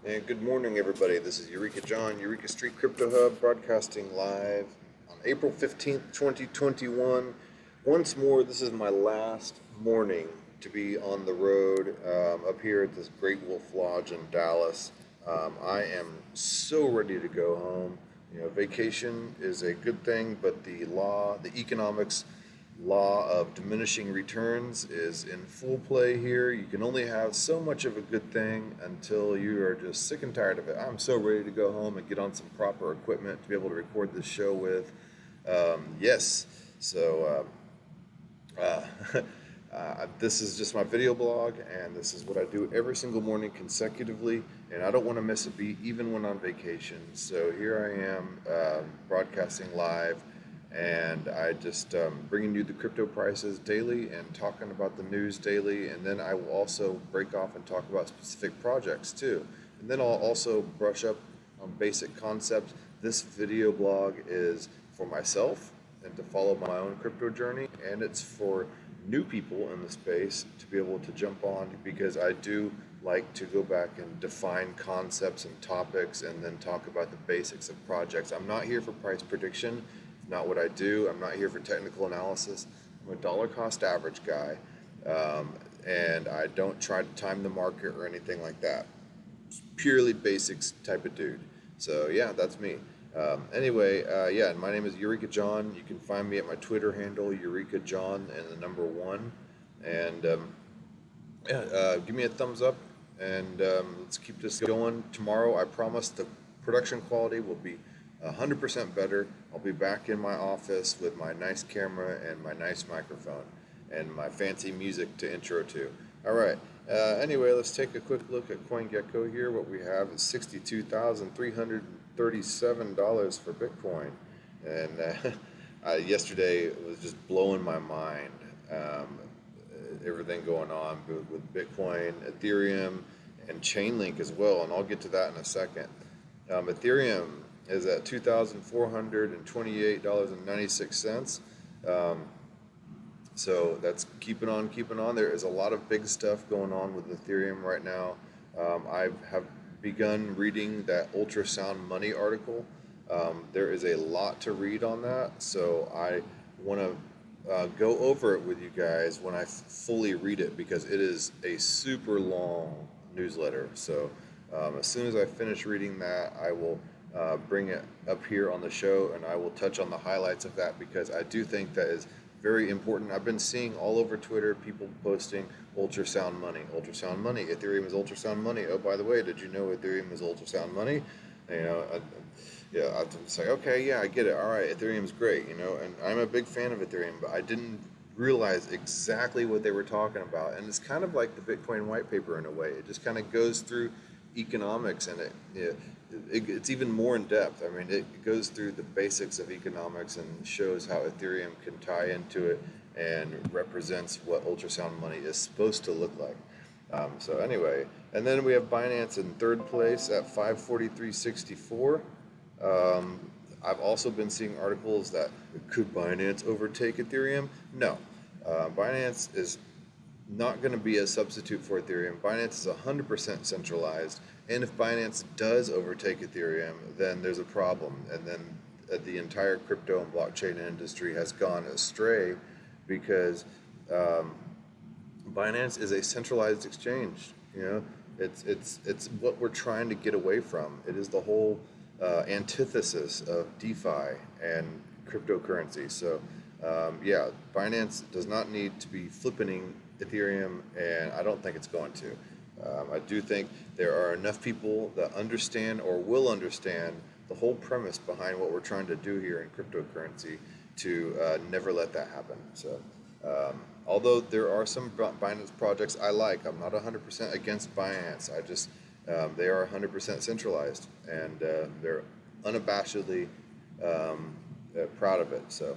And good morning, everybody. This is Eureka John, Eureka Street Crypto Hub, broadcasting live on April 15th, 2021. Once more, this is my last morning to be on the road up here at this Great Wolf Lodge in Dallas. I am so ready to go home. You know, vacation is a good thing, but the economics law of diminishing returns is in full play here. You can only have so much of a good thing until you are just sick and tired of it. I'm so ready to go home and get on some proper equipment to be able to record this show with. Yes, so this is just my video blog, and this is what I do every single morning consecutively, and I don't want to miss a beat even when on vacation. So here I am broadcasting live, and I just bringing you the crypto prices daily and talking about the news daily, and then I will also break off and talk about specific projects too. And then I'll also brush up on basic concepts. This video blog is for myself and to follow my own crypto journey, and it's for new people in the space to be able to jump on, because I do like to go back and define concepts and topics and then talk about the basics of projects. I'm not here for price prediction. Not what I do. I'm not here for technical analysis. I'm a dollar cost average guy, and I don't try to time the market or anything like that. It's purely basics type of dude. So yeah, that's me. Anyway, my name is Eureka John. You can find me at my Twitter handle, Eureka John and the number 1. And give me a thumbs up, and let's keep this going. Tomorrow, I promise the production quality will be 100% better. I'll be back in my office with my nice camera and my nice microphone and my fancy music to intro to. All right. Anyway, let's take a quick look at CoinGecko here. What we have is $62,337 for Bitcoin. And yesterday was just blowing my mind. Everything going on with Bitcoin, Ethereum, and Chainlink as well. And I'll get to that in a second. Ethereum is at $2,428.96. So that's keeping on. There is a lot of big stuff going on with Ethereum right now. I have begun reading that Ultrasound Money article. There is a lot to read on that, so I want to go over it with you guys when I fully read it, because it is a super long newsletter. So as soon as I finish reading that, I will bring it up here on the show, and I will touch on the highlights of that, because I do think that is very important. I've been seeing all over Twitter people posting ultrasound money, Ethereum is ultrasound money. Oh, by the way, did you know Ethereum is ultrasound money? You know, I say, okay, yeah, I get it. All right, Ethereum's great, and I'm a big fan of Ethereum, but I didn't realize exactly what they were talking about. And it's kind of like the Bitcoin white paper in a way. It just kind of goes through economics, and it's even more in depth. I mean, it goes through the basics of economics and shows how Ethereum can tie into it and represents what ultrasound money is supposed to look like. So anyway, and then we have Binance in third place at 543.64. I've also been seeing articles that could Binance overtake Ethereum? No, Binance is not going to be a substitute for Ethereum. Binance is 100% centralized, and if Binance does overtake Ethereum, then there's a problem, and then the entire crypto and blockchain industry has gone astray, because Binance is a centralized exchange. It's what we're trying to get away from. It is the whole antithesis of DeFi and cryptocurrency. So Binance does not need to be flippening Ethereum, and I don't think it's going to. I do think there are enough people that understand or will understand the whole premise behind what we're trying to do here in cryptocurrency to never let that happen. So although there are some Binance projects I like, I'm not 100% against Binance. I just they are 100% centralized, and they're unabashedly proud of it. So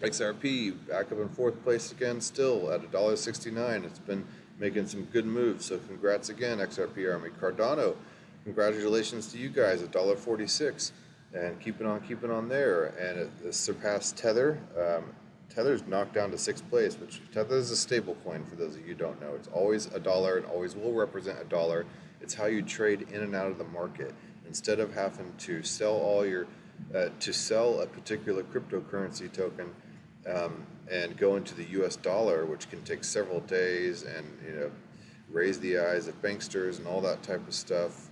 XRP back up in fourth place again, still at $1.69. It's been making some good moves, so congrats again, XRP Army. Cardano, congratulations to you guys at $1.46, and keeping on there. And it surpassed Tether. Tether's knocked down to sixth place, which Tether is a stable coin for those of you who don't know. It's always a dollar and always will represent a dollar. It's how you trade in and out of the market. Instead of having to sell to sell a particular cryptocurrency token and go into the US dollar, which can take several days and raise the eyes of banksters and all that type of stuff,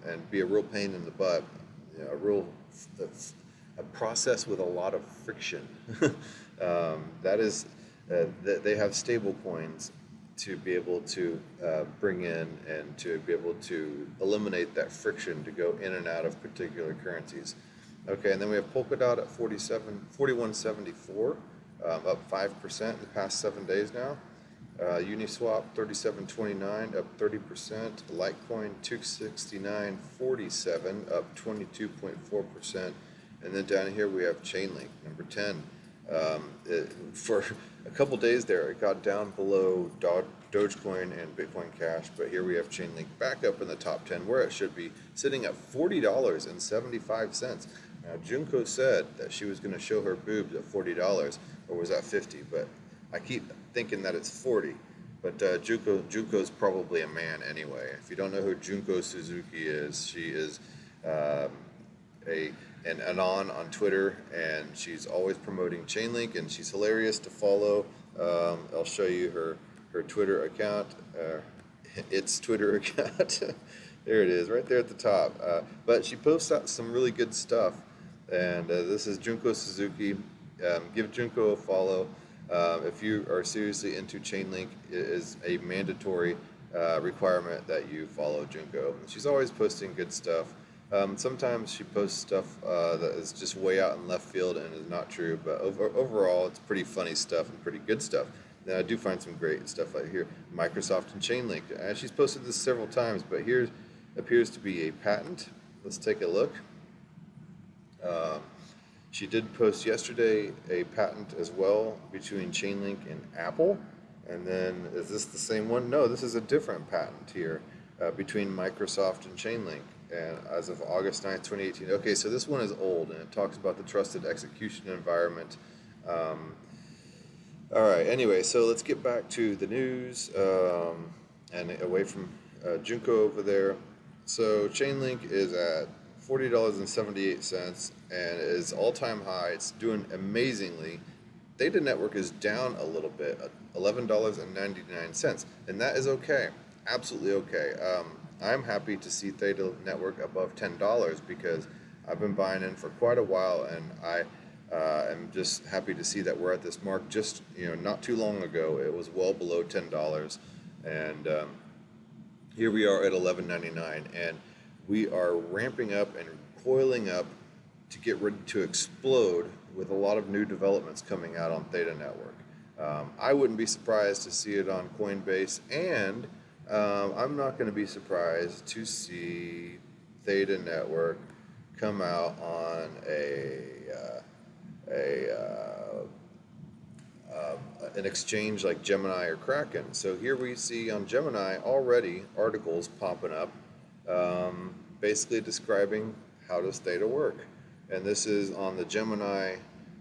and be a real pain in the butt, a process with a lot of friction. That is, they have stable coins to be able to bring in and to be able to eliminate that friction to go in and out of particular currencies. Okay, and then we have Polkadot at 41.74, up 5% in the past 7 days now. Uniswap 37.29, up 30%. Litecoin 269.47, up 22.4%. And then down here we have Chainlink, number 10. For a couple days there, it got down below Dogecoin and Bitcoin Cash, but here we have Chainlink back up in the top 10 where it should be, sitting at $40.75. Now, Junko said that she was going to show her boobs at $40, or was that 50? But I keep thinking that it's 40. But Junko's probably a man anyway. If you don't know who Junko Suzuki is, she is an anon on Twitter, and she's always promoting Chainlink, and she's hilarious to follow. I'll show you her Twitter account, its Twitter account. There it is, right there at the top. But she posts out some really good stuff, and this is Junko Suzuki. Give Junko a follow. If you are seriously into Chainlink, it is a mandatory requirement that you follow Junko. She's always posting good stuff. Sometimes she posts stuff that is just way out in left field and is not true, but overall it's pretty funny stuff and pretty good stuff. Now, I do find some great stuff right here. Microsoft and Chainlink. She's posted this several times, but here appears to be a patent. Let's take a look. She did post yesterday a patent as well between Chainlink and Apple. And then, is this the same one? No, this is a different patent here between Microsoft and Chainlink. And as of August 9th, 2018. Okay, so this one is old, and it talks about the trusted execution environment. All right, anyway, so let's get back to the news and away from Junko over there. So Chainlink is at $40.78 and is all-time high. It's doing amazingly. Theta Network is down a little bit, $11.99, and that is okay, absolutely okay. I'm happy to see Theta Network above $10 because I've been buying in for quite a while, and I am just happy to see that we're at this mark. Just not too long ago, it was well below $10, and here we are at $11.99, and we are ramping up and coiling up to get ready to explode with a lot of new developments coming out on Theta Network. I wouldn't be surprised to see it on Coinbase, and I'm not going to be surprised to see Theta Network come out on an exchange like Gemini or Kraken. So here we see on Gemini already articles popping up basically describing how does Theta work. And this is on the Gemini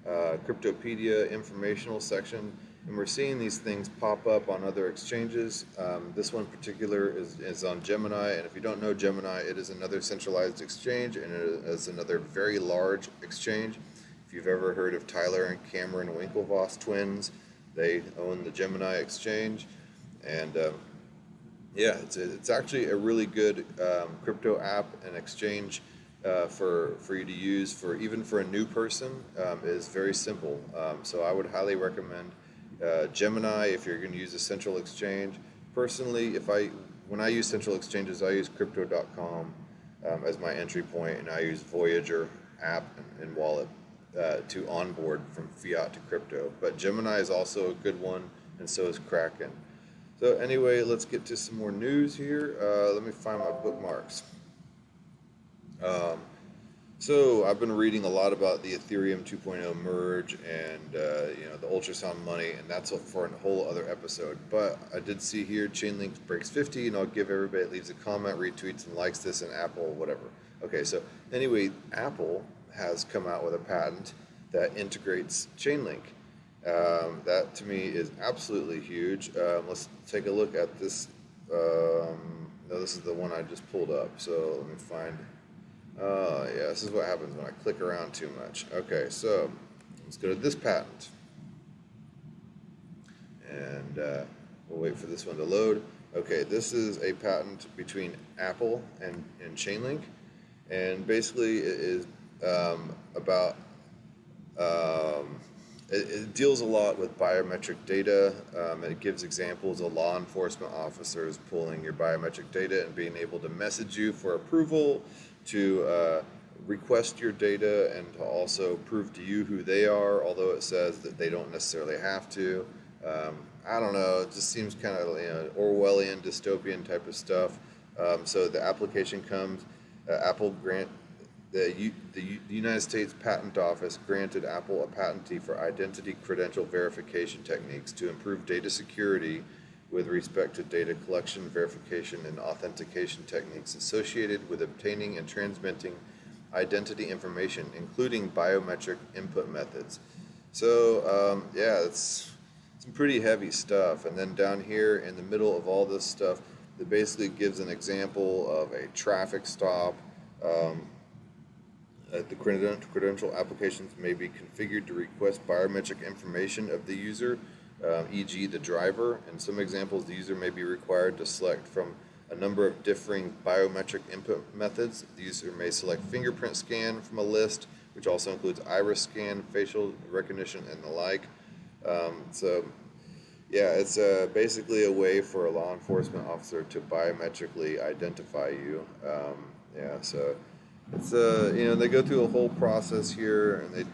Cryptopedia informational section. And we're seeing these things pop up on other exchanges. This one in particular is on Gemini. And if you don't know Gemini, it is another centralized exchange, and it is another very large exchange. If you've ever heard of Tyler and Cameron Winklevoss twins, they own the Gemini exchange. And yeah, it's actually a really good crypto app and exchange for you to use even for a new person. It is very simple. So I would highly recommend Gemini if you're going to use a central exchange. Personally, when I use central exchanges, I use crypto.com as my entry point, and I use Voyager app and wallet to onboard from fiat to crypto. But Gemini is also a good one, and so is Kraken. So anyway, let's get to some more news here. Let me find my bookmarks. So I've been reading a lot about the Ethereum 2.0 merge and the ultrasound money, and that's for a whole other episode. But I did see here Chainlink breaks 50, and I'll give everybody that leaves a comment, retweets, and likes this, and Apple, whatever. Okay, so anyway, Apple has come out with a patent that integrates Chainlink. That to me is absolutely huge. Let's take a look at this. No, this is the one I just pulled up. So let me find. Yeah, this is what happens when I click around too much. Okay, so let's go to this patent. And we'll wait for this one to load. Okay, this is a patent between Apple and Chainlink. And basically it is about, it deals a lot with biometric data. And it gives examples of law enforcement officers pulling your biometric data and being able to message you for approval, to request your data, and to also prove to you who they are, although it says that they don't necessarily have to. I don't know, it just seems kind of Orwellian, dystopian type of stuff. So the application comes, Apple grant, the United States Patent Office granted Apple a patentee for identity credential verification techniques to improve data security with respect to data collection, verification, and authentication techniques associated with obtaining and transmitting identity information, including biometric input methods. So, yeah, it's some pretty heavy stuff. And then down here in the middle of all this stuff, it basically gives an example of a traffic stop. The credential applications may be configured to request biometric information of the user, e.g. the driver. In some examples, the user may be required to select from a number of differing biometric input methods. The user may select fingerprint scan from a list, which also includes iris scan, facial recognition, and the like. So, yeah, it's basically a way for a law enforcement officer to biometrically identify you. Yeah, so it's they go through a whole process here, and they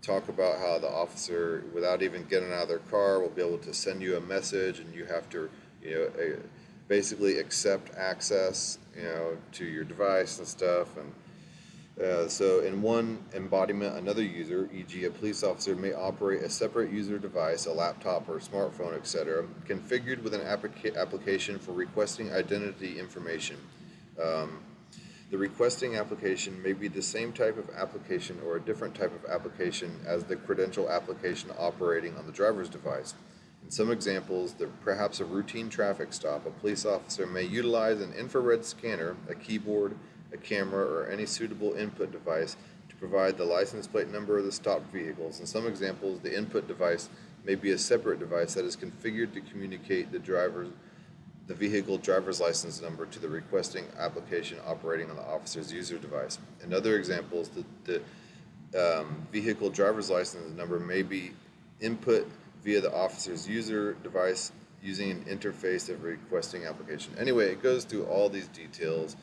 talk about how the officer, without even getting out of their car, will be able to send you a message, and you have to basically accept access to your device and stuff. And so in one embodiment, another user, e.g. a police officer, may operate a separate user device, a laptop or smartphone, etc., configured with an application for requesting identity information. The requesting application may be the same type of application or a different type of application as the credential application operating on the driver's device. In some examples, perhaps a routine traffic stop, a police officer may utilize an infrared scanner, a keyboard, a camera, or any suitable input device to provide the license plate number of the stopped vehicles. In some examples, the input device may be a separate device that is configured to communicate the vehicle driver's license number to the requesting application operating on the officer's user device. In other examples, the vehicle driver's license number may be input via the officer's user device using an interface of requesting application. Anyway, it goes through all these details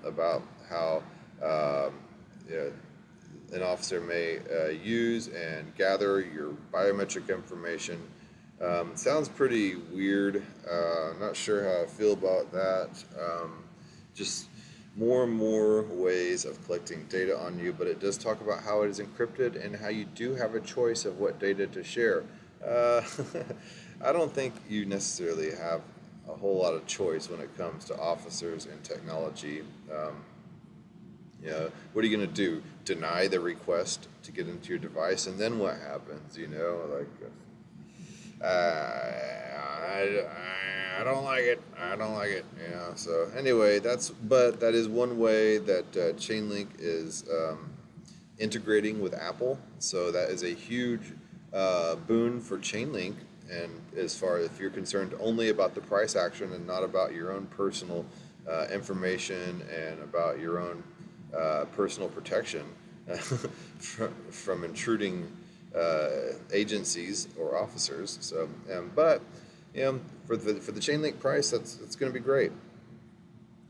about how an officer may use and gather your biometric information. Sounds pretty weird. I'm not sure how I feel about that. Just more and more ways of collecting data on you, but it does talk about how it is encrypted and how you do have a choice of what data to share. I don't think you necessarily have a whole lot of choice when it comes to officers and technology. What are you going to do? Deny the request to get into your device, and then what happens? I don't like it. I don't like it. So anyway, that is one way that Chainlink is integrating with Apple. So that is a huge boon for Chainlink. And as far as if you're concerned only about the price action and not about your own personal information and about your own personal protection from intruding agencies or officers. So, but for the Chainlink price, it's going to be great.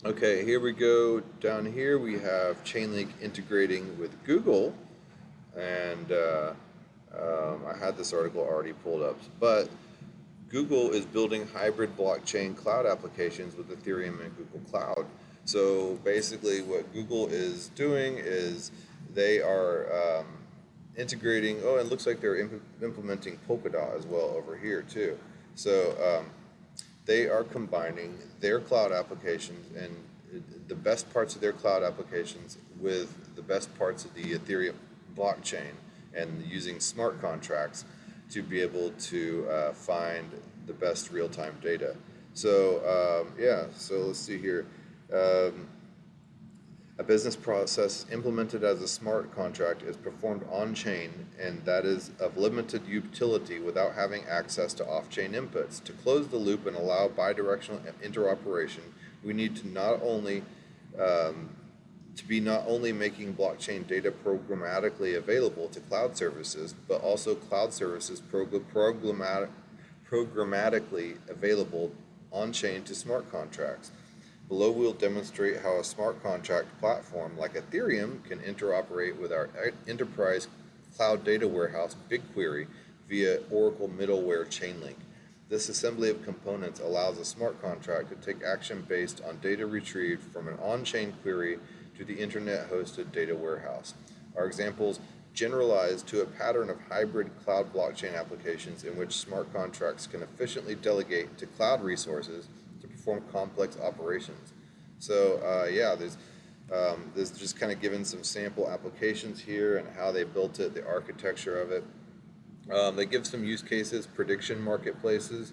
Okay, here we go. Down here we have Chainlink integrating with Google, and I had this article already pulled up, but Google is building hybrid blockchain cloud applications with Ethereum and Google Cloud. So basically what Google is doing is they are integrating, it looks like they're implementing Polkadot as well over here too. So they are combining their cloud applications and the best parts of their cloud applications with the best parts of the Ethereum blockchain. and using smart contracts to be able to find the best real-time data. So so let's see here. Um, a business process implemented as a smart contract is performed on-chain, and that is of limited utility without having access to off-chain inputs. To close the loop and allow bidirectional interoperation, we need to um, not only making blockchain data programmatically available to cloud services, but also cloud services programmatically available on-chain to smart contracts. Below, we'll demonstrate how a smart contract platform like Ethereum can interoperate with our enterprise cloud data warehouse, BigQuery, via Oracle middleware Chainlink. This assembly of components allows a smart contract to take action based on data retrieved from an on-chain query to the internet-hosted data warehouse. Our examples generalize to a pattern of hybrid cloud blockchain applications in which smart contracts can efficiently delegate to cloud resources to perform complex operations. So there's just kind of given some sample applications here and how they built it, the architecture of it. They give some use cases, prediction marketplaces.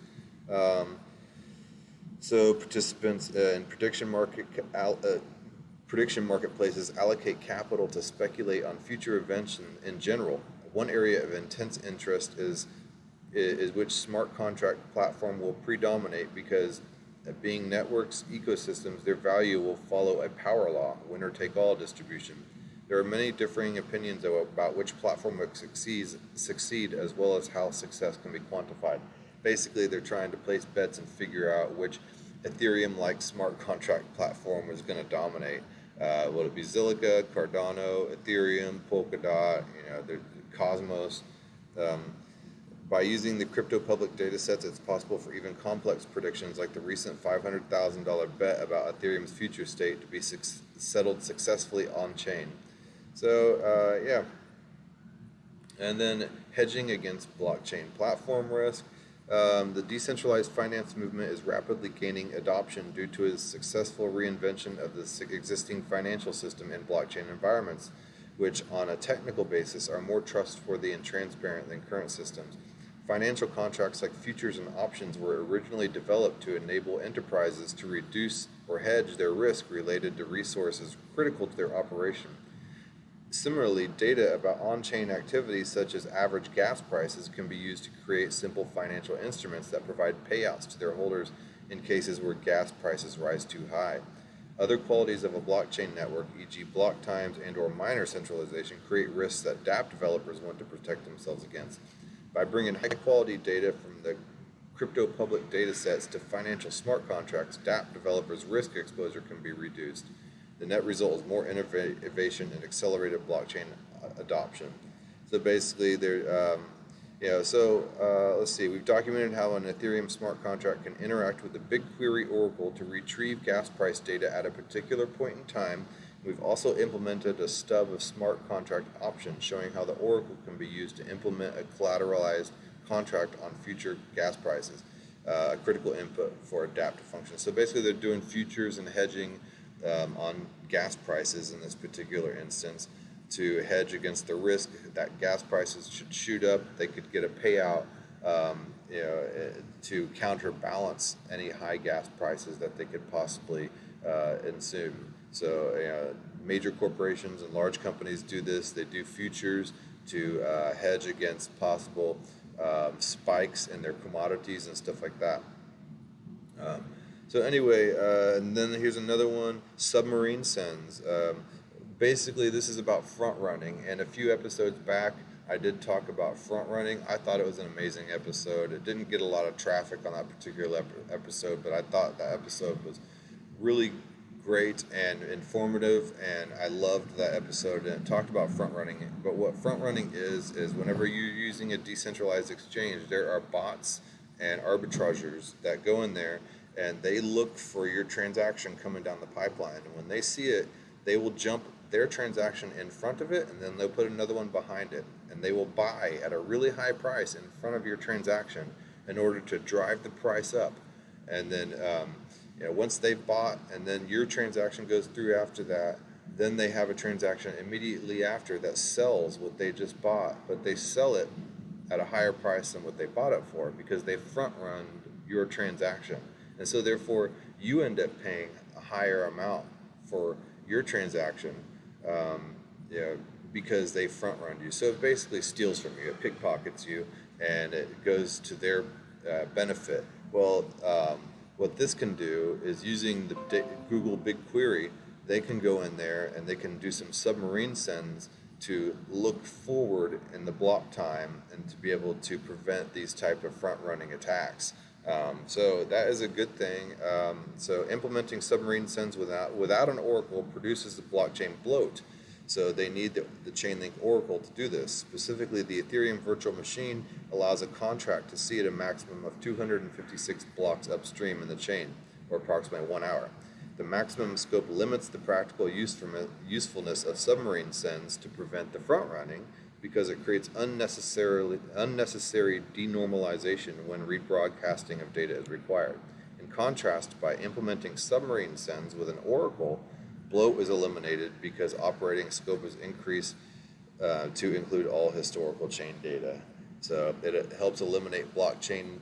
So participants in prediction marketplaces allocate capital to speculate on future events in general. One area of intense interest is which smart contract platform will predominate, because being networks ecosystems, their value will follow a power law, winner-take-all distribution. There are many differing opinions about which platform will succeed, as well as how success can be quantified. Basically, they're trying to place bets and figure out which Ethereum-like smart contract platform is going to dominate. Will it be Zilliqa, Cardano, Ethereum, Polkadot, Cosmos? By using the crypto public data sets, it's possible for even complex predictions like the recent $500,000 bet about Ethereum's future state to be settled successfully on-chain. So, And then hedging against blockchain platform risk. The decentralized finance movement is rapidly gaining adoption due to its successful reinvention of the existing financial system in blockchain environments, which on a technical basis are more trustworthy and transparent than current systems. Financial contracts like futures and options were originally developed to enable enterprises to reduce or hedge their risk related to resources critical to their operation. Similarly, data about on-chain activities such as average gas prices can be used to create simple financial instruments that provide payouts to their holders in cases where gas prices rise too high. Other qualities of a blockchain network, e.g. block times and/or miner centralization, create risks that dApp developers want to protect themselves against. By bringing high-quality data from the crypto public data sets to financial smart contracts, dApp developers' risk exposure can be reduced. The net result is more innovation and accelerated blockchain adoption. So basically, let's see. We've documented how an Ethereum smart contract can interact with the BigQuery Oracle to retrieve gas price data at a particular point in time. We've also implemented a stub of smart contract options showing how the Oracle can be used to implement a collateralized contract on future gas prices, a critical input for adaptive functions. So basically, they're doing futures and hedging on gas prices in this particular instance to hedge against the risk that gas prices should shoot up. They could get a payout to counterbalance any high gas prices that they could possibly ensue. So major corporations and large companies do this. They do futures to hedge against possible spikes in their commodities and stuff like that. And then here's another one, submarine sends. Basically, this is about front running, and a few episodes back, I did talk about front running. I thought it was an amazing episode. It didn't get a lot of traffic on that particular episode, but I thought that episode was really great and informative, and I loved that episode, and it talked about front running. But what front running is whenever you're using a decentralized exchange, there are bots and arbitrageurs that go in there and they look for your transaction coming down the pipeline, and when they see it, they will jump their transaction in front of it, and then they'll put another one behind it, and they will buy at a really high price in front of your transaction in order to drive the price up. And then once they've bought and then your transaction goes through after that, then they have a transaction immediately after that sells what they just bought, but they sell it at a higher price than what they bought it for because they front run your transaction. And so therefore you end up paying a higher amount for your transaction, you know, because they front run you. So it basically steals from you, it pickpockets you, and it goes to their benefit. Well, what this can do is using the Google BigQuery, they can go in there and they can do some submarine sends to look forward in the block time and to be able to prevent these type of front-running attacks. So that is a good thing. So implementing submarine sends without an oracle produces a blockchain bloat. So they need the Chainlink oracle to do this. Specifically, the Ethereum virtual machine allows a contract to see at a maximum of 256 blocks upstream in the chain, or approximately 1 hour. The maximum scope limits the practical usefulness of submarine sends to prevent the front running because it creates unnecessary denormalization when rebroadcasting of data is required. In contrast, by implementing submarine sends with an oracle, bloat is eliminated because operating scope is increased to include all historical chain data. So it helps eliminate blockchain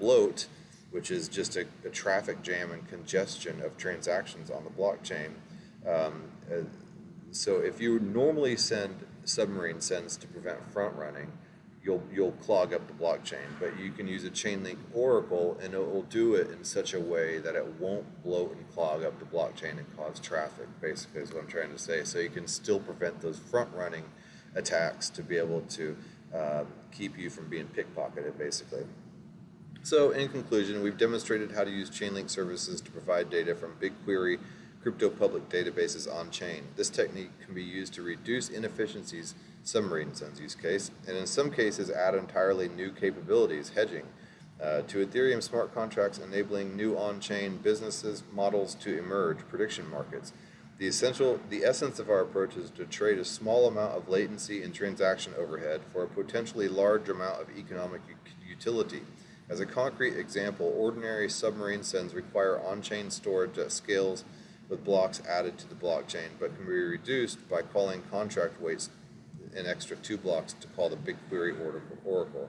bloat, which is just a traffic jam and congestion of transactions on the blockchain. So if you normally send submarine sends to prevent front running, you'll clog up the blockchain. But you can use a Chainlink oracle, and it will do it in such a way that it won't bloat and clog up the blockchain and cause traffic. Basically, is what I'm trying to say. So you can still prevent those front running attacks to be able to keep you from being pickpocketed, basically. So in conclusion, we've demonstrated how to use Chainlink services to provide data from BigQuery crypto public databases on-chain. This technique can be used to reduce inefficiencies, submarine sends use case, and in some cases add entirely new capabilities, hedging, to Ethereum smart contracts, enabling new on-chain businesses models to emerge, prediction markets. The essence of our approach is to trade a small amount of latency and transaction overhead for a potentially large amount of economic utility. As a concrete example, ordinary submarine sends require on-chain storage that scales with blocks added to the blockchain, but can be reduced by calling contract weights an extra 2 blocks to call the BigQuery oracle.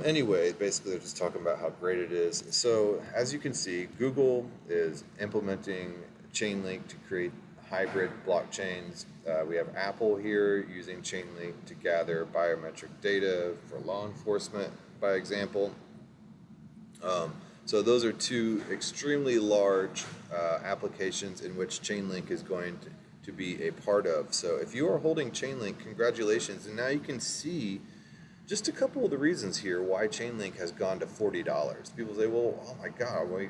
Anyway, basically they're just talking about how great it is. So as you can see, Google is implementing Chainlink to create hybrid blockchains. We have Apple here using Chainlink to gather biometric data for law enforcement, by example. So those are two extremely large applications in which Chainlink is going to be a part of. So if you are holding Chainlink, congratulations. And now you can see just a couple of the reasons here why Chainlink has gone to $40. People say, well, oh my God, we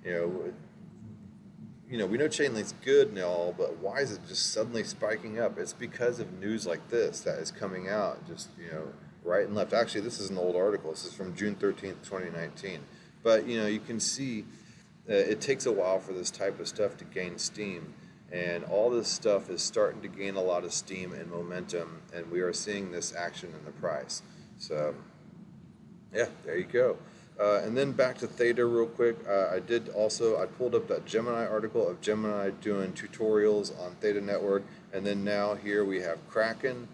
know Chainlink's good and all, but why is it just suddenly spiking up? It's because of news like this that is coming out just, right and left. Actually, this is an old article. This is from June 13th, 2019. But, you can see it takes a while for this type of stuff to gain steam. And all this stuff is starting to gain a lot of steam and momentum, and we are seeing this action in the price. So, yeah, there you go. And then back to Theta real quick. I pulled up that Gemini article of Gemini doing tutorials on Theta Network. And then now here we have Kraken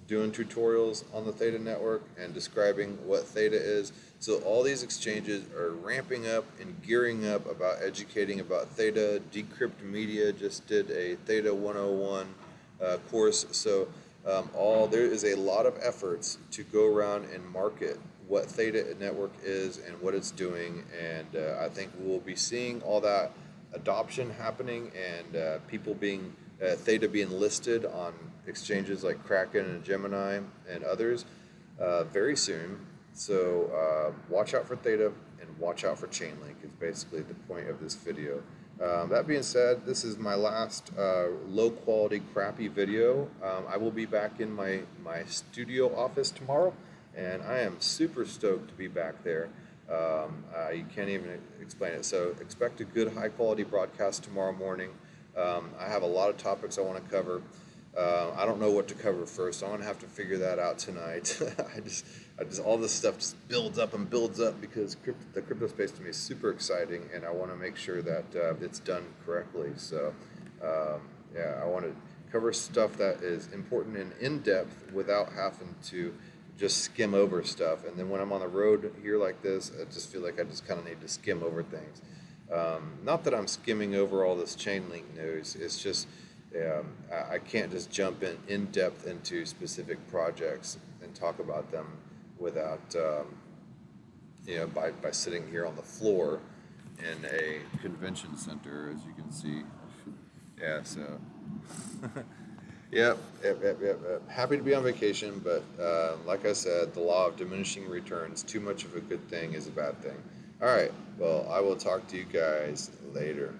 doing tutorials on the Theta Network and describing what Theta is. So all these exchanges are ramping up and gearing up about educating about Theta. Decrypt Media just did a Theta 101 course. So there is a lot of efforts to go around and market what Theta Network is and what it's doing. And I think we'll be seeing all that adoption happening and Theta being listed on exchanges like Kraken and Gemini and others very soon. So watch out for Theta and watch out for Chainlink is basically the point of this video. That being said, this is my last low quality crappy video. I will be back in my studio office tomorrow, and I am super stoked to be back there. You can't even explain it. So expect a good high quality broadcast tomorrow morning. I have a lot of topics I want to cover. I don't know what to cover first. I'm gonna have to figure that out tonight. I just all this stuff just builds up and builds up because the crypto space to me is super exciting, and I want to make sure that it's done correctly. So, yeah, I want to cover stuff that is important and in depth without having to just skim over stuff. And then when I'm on the road here like this, I just feel like I just kind of need to skim over things. Not that I'm skimming over all this Chainlink news. It's just I can't just jump in depth into specific projects and talk about them without by sitting here on the floor in a convention center, as you can see. Yeah, so yep. Happy to be on vacation, but like I said, the law of diminishing returns, too much of a good thing is a bad thing. All right, well, I will talk to you guys later.